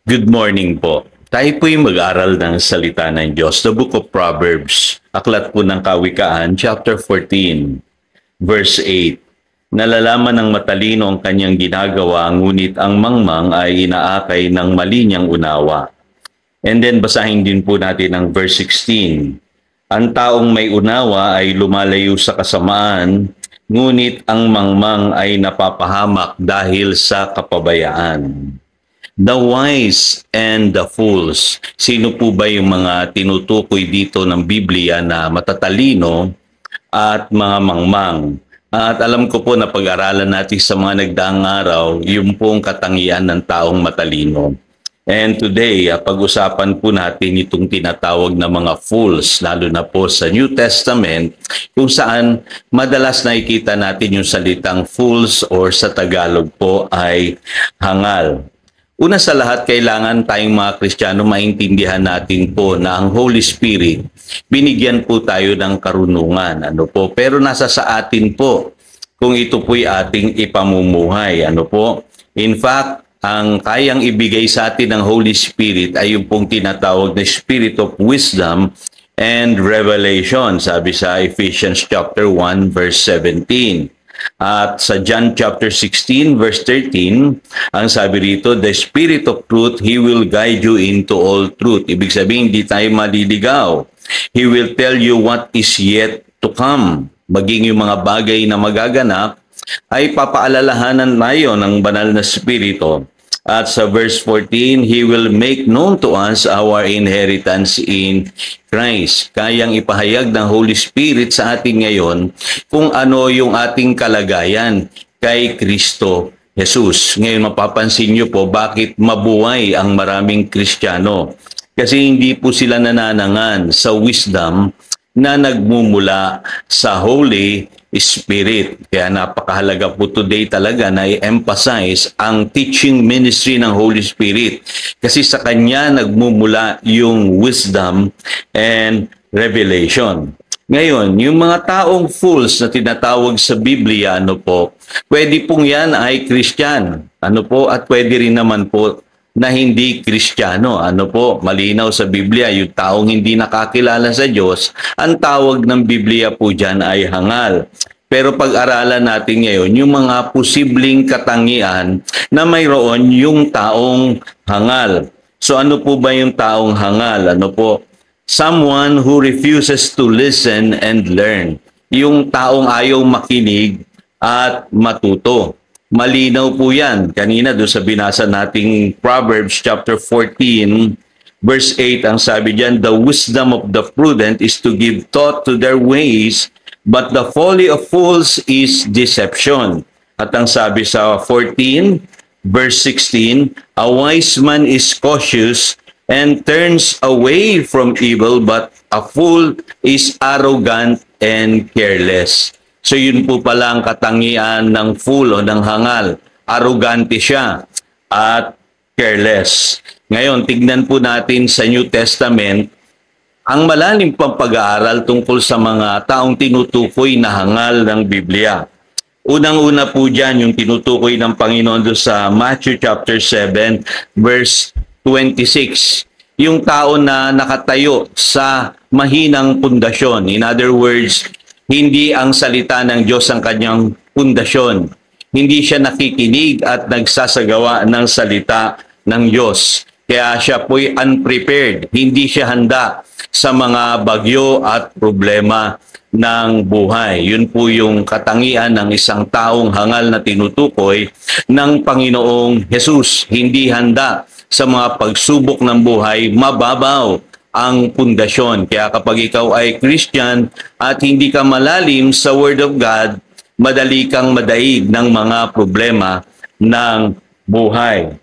Good morning po. Tayo po'y mag-aral ng salita ng Diyos, the book of Proverbs, aklat po ng Kawikaan, chapter 14, verse 8. Nalalaman ng matalino ang kanyang ginagawa, ngunit ang mangmang ay inaakay ng mali niyang unawa. And then basahin din po natin ang verse 16. Ang taong may unawa ay lumalayo sa kasamaan, ngunit ang mangmang ay napapahamak dahil sa kapabayaan. The wise and the fools. Sino po ba yung mga tinutukoy dito ng Biblia na matatalino at mga mangmang? At alam ko po na pag-aralan natin sa mga nagdaang araw, yung pong katangian ng taong matalino. And today, pag-usapan po natin itong tinatawag na mga fools, lalo na po sa New Testament, kung saan madalas nakikita natin yung salitang fools or sa Tagalog po ay hangal. Una sa lahat, kailangan tayong mga Kristiyano maintindihan natin po na ang Holy Spirit, binigyan po tayo ng karunungan. Pero nasa sa atin po kung ito po'y ating ipamumuhay. In fact, ang kayang ibigay sa atin ng Holy Spirit ay yung pong tinatawag na Spirit of Wisdom and Revelation, sabi sa Ephesians chapter 1 verse 17. At sa John chapter 16 verse 13, ang sabi rito, the Spirit of truth, He will guide you into all truth. Ibig sabihin, hindi tayo maliligaw. He will tell you what is yet to come. Maging yung mga bagay na magaganap, ay papaalalahanan tayo ng banal na Spirito. At sa verse 14, He will make known to us our inheritance in Christ. Kayang ipahayag ng Holy Spirit sa atin ngayon kung ano yung ating kalagayan kay Kristo Jesus. Ngayon mapapansin niyo po bakit mabuhay ang maraming Kristiyano. Kasi hindi po sila nananangan sa wisdom na nagmumula sa Holy Spirit. Kaya napakahalaga po today talaga na i-emphasize ang teaching ministry ng Holy Spirit. Kasi sa Kanya nagmumula yung wisdom and revelation. Ngayon, yung mga taong fools na tinatawag sa Biblia, pwede pong yan ay Christian. At pwede rin naman po na hindi Kristiyano. Malinaw sa Biblia, yung taong hindi nakakilala sa Diyos, ang tawag ng Biblia po dyan ay hangal. Pero pag-aralan natin ngayon, yung mga posibleng katangian na mayroon yung taong hangal. So ano po ba yung taong hangal? Someone who refuses to listen and learn. Yung taong ayaw makinig at matuto. Malinaw po yan. Kanina doon sa binasa nating Proverbs chapter 14, verse 8, ang sabi diyan, the wisdom of the prudent is to give thought to their ways, but the folly of fools is deception. At ang sabi sa 14, verse 16, a wise man is cautious and turns away from evil, but a fool is arrogant and careless. So yun po pala ang katangian ng fool o ng hangal. Arrogante siya at careless. Ngayon, tignan po natin sa New Testament ang malalim pang pag-aaral tungkol sa mga taong tinutukoy na hangal ng Biblia. Unang-una po dyan yung tinutukoy ng Panginoon doon sa Matthew chapter 7 verse 26. Yung tao na nakatayo sa mahinang pundasyon. In other words, hindi ang salita ng Diyos ang kanyang pundasyon. Hindi siya nakikinig at nagsasagawa ng salita ng Diyos. Kaya siya po'y unprepared. Hindi siya handa sa mga bagyo at problema ng buhay. Yun po yung katangian ng isang taong hangal na tinutukoy ng Panginoong Jesus. Hindi handa sa mga pagsubok ng buhay, mababaw ang pundasyon. Kaya kapag ikaw ay Christian at hindi ka malalim sa Word of God, madali kang madaig ng mga problema ng buhay.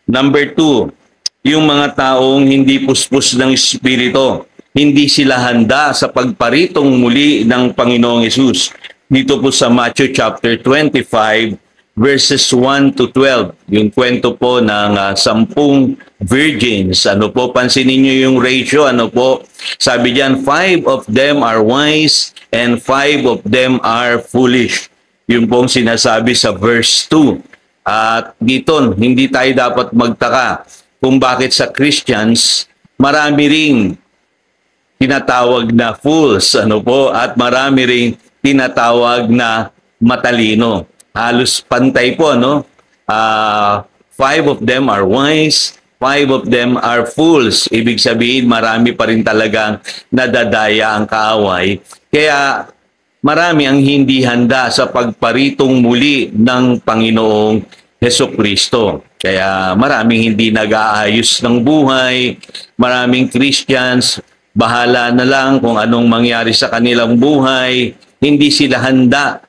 Number 2, yung mga taong hindi puspos ng Espiritu, hindi sila handa sa pagparitong muli ng Panginoong Hesus. Dito po sa Matthew chapter 25, verses 1 to 12. Yung kwento po ng 10 virgins. Pansinin niyo yung ratio. Sabi diyan, 5 of them are wise and 5 of them are foolish. Yung pong sinasabi sa verse 2. At dito, hindi tayo dapat magtaka kung bakit sa Christians marami ring tinatawag na fools, at marami ring tinatawag na matalino. Halos pantay po, five of them are wise, five of them are fools. Ibig sabihin, marami pa rin talagang nadadaya ang kaaway. Kaya marami ang hindi handa sa pagparitong muli ng Panginoong Hesukristo. Kaya maraming hindi nag-aayos ng buhay, maraming Christians, bahala na lang kung anong mangyari sa kanilang buhay, hindi sila handa,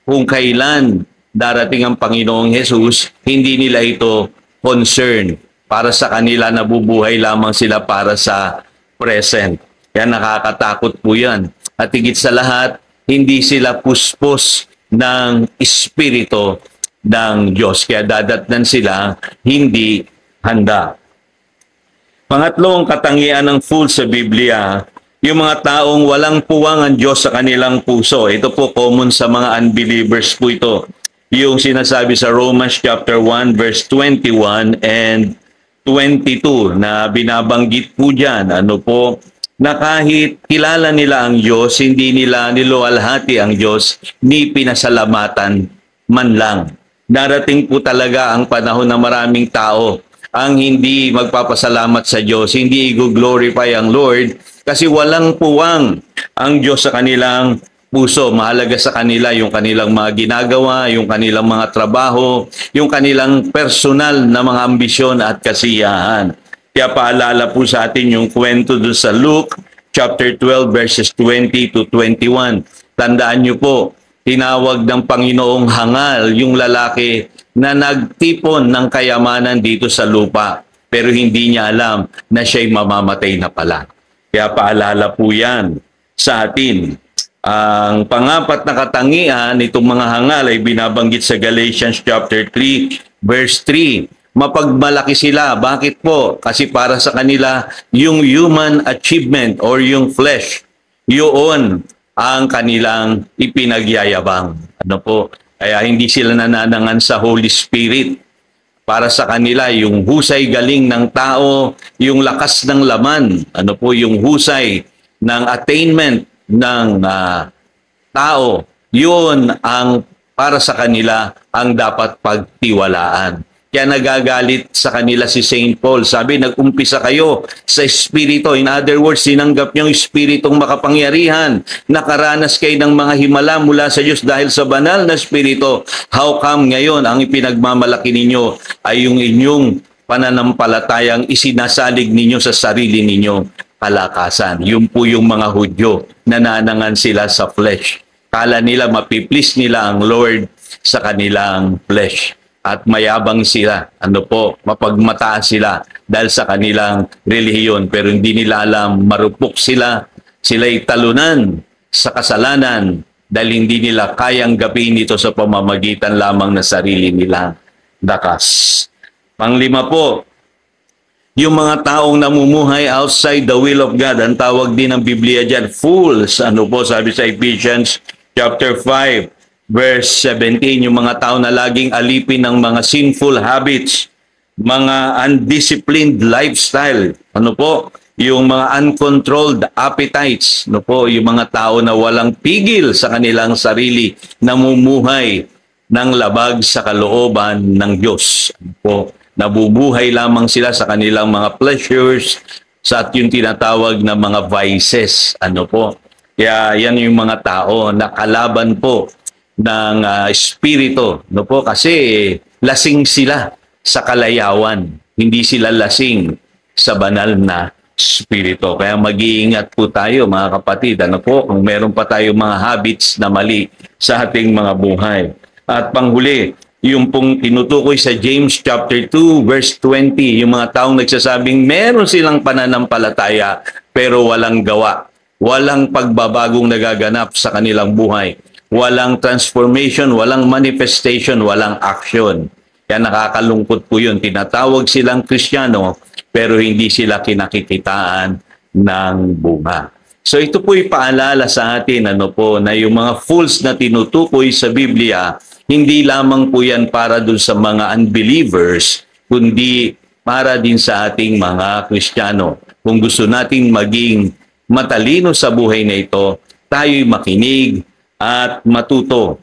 kung kailan darating ang Panginoong Hesus, hindi nila ito concern. Para sa kanila, nabubuhay lamang sila para sa present. Kaya nakakatakot po yan. At higit sa lahat, hindi sila puspos ng Espiritu ng Diyos. Kaya dadatnan sila hindi handa. Pangatlong katangian ng fool sa Biblia, yung mga taong walang puwang ang Diyos sa kanilang puso. Ito po common sa mga unbelievers po ito. Yung sinasabi sa Romans chapter 1 verse 21 and 22 na binabanggit po dyan, na kahit kilala nila ang Diyos, hindi nila niluwalhati ang Diyos, ni pinasalamatan man lang. Darating po talaga ang panahon na maraming tao ang hindi magpapasalamat sa Diyos, hindi i-glorify ang Lord, kasi walang puwang ang Diyos sa kanilang puso. Mahalaga sa kanila yung kanilang mga ginagawa, yung kanilang mga trabaho, yung kanilang personal na mga ambisyon at kasiyahan. Kaya paalala po sa atin yung kwento doon sa Luke chapter 12 verses 20 to 21. Tandaan nyo po, tinawag ng Panginoong hangal yung lalaki na nagtipon ng kayamanan dito sa lupa, pero hindi niya alam na siya'y mamamatay na pala. Kaya paalala po yan sa atin. Ang pangapat na katangian nitong mga hangal ay binabanggit sa Galatians chapter 3 verse 3. Mapagmalaki sila. Bakit po? Kasi para sa kanila, yung human achievement or yung flesh, yun ang kanilang ipinagyayabang. Kaya hindi sila nananangan sa Holy Spirit. Para sa kanila, yung husay galing ng tao, yung lakas ng laman, yung husay ng attainment ng tao, yun ang para sa kanila ang dapat pagtiwalaan. Kaya nagagalit sa kanila si St. Paul. Sabi, nag-umpisa kayo sa Espiritu. In other words, sinanggap niyong Espiritong makapangyarihan. Nakaranas kayo ng mga himala mula sa Diyos dahil sa banal na Espiritu. How come ngayon ang ipinagmamalaki ninyo ay yung inyong pananampalatayang isinasalig ninyo sa sarili ninyo kalakasan? Yun po yung mga Hudyo. Nananangan sila sa flesh. Kala nila mapiplease nila ang Lord sa kanilang flesh. At mayabang sila, mapagmataas sila dahil sa kanilang relihiyon. Pero hindi nila alam, marupok sila, sila'y talunan sa kasalanan dahil hindi nila kayang gapin ito sa pamamagitan lamang na sarili nilang lakas. Panglima po, yung mga taong namumuhay outside the will of God, ang tawag din ng Biblia dyan, fools. Sabi sa Ephesians chapter 5, verse 17, yung mga tao na laging alipin ng mga sinful habits, mga undisciplined lifestyle, yung mga uncontrolled appetites, yung mga tao na walang pigil sa kanilang sarili, namumuhay ng labag sa kalooban ng Diyos. Nabubuhay lamang sila sa kanilang mga pleasures, sa yung tinatawag na mga vices. Kaya yan yung mga tao na kalaban po ng espiritu, kasi lasing sila sa kalayawan, hindi sila lasing sa banal na espiritu. Kaya mag-iingat po tayo mga kapatid, kung meron pa tayo mga habits na mali sa ating mga buhay. At panghuli, yung pong tinutukoy sa James chapter 2 verse 20, yung mga taong nagsasabing meron silang pananampalataya pero walang gawa, walang pagbabagong nagaganap sa kanilang buhay. Walang transformation, walang manifestation, walang action. Kaya nakakalungkot po yun. Tinatawag silang Kristiyano, pero hindi sila kinakikitaan ng bunga. So ito po ipaalala sa atin, na yung mga fools na tinutukoy sa Biblia, hindi lamang po yan para dun sa mga unbelievers, kundi para din sa ating mga Kristiyano. Kung gusto nating maging matalino sa buhay na ito, tayo'y makinig at matuto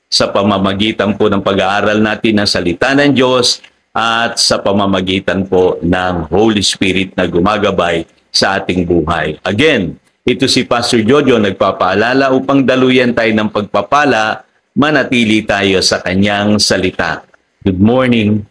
sa pamamagitan po ng pag-aaral natin ng salita ng Diyos at sa pamamagitan po ng Holy Spirit na gumagabay sa ating buhay. Again, ito si Pastor Jojo nagpapaalala upang daluyan tayo ng pagpapala, manatili tayo sa kanyang salita. Good morning.